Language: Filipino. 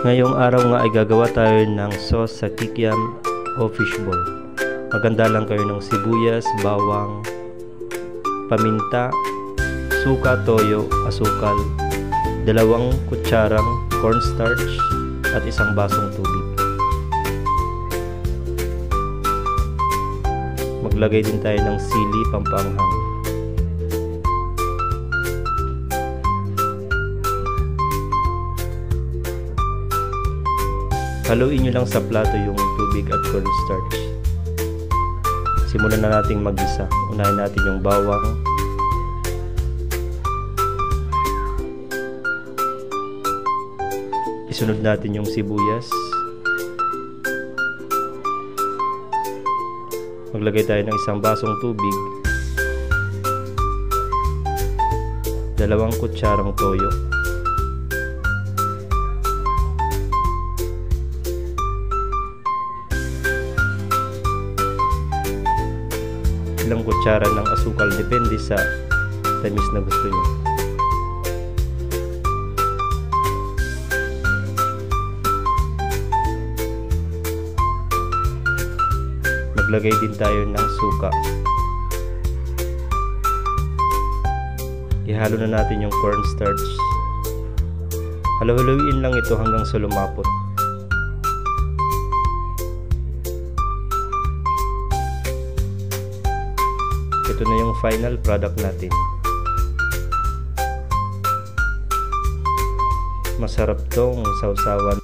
Ngayong araw nga ay gagawa tayo ng sauce sa kikiam o fishball. Maganda lang kayo ng sibuyas, bawang, paminta, suka, toyo, asukal, 2 kutsarang cornstarch at 1 basong tubig. Maglagay din tayo ng sili pampanghang. Haluin nyo lang sa plato yung tubig at cornstarch. Simulan na nating mag-isa. Unahin natin yung bawang. Isunod natin yung sibuyas. Maglagay tayo ng 1 basong tubig. 2 kutsarang toyo. Ilang kutsara ng asukal, depende sa tamis na gusto nyo. Maglagay din tayo ng suka. Ihalo na natin yung cornstarch. Halo-haloin lang ito hanggang sa lumapot. Ito na yung final product natin. Masarap tong sausawan.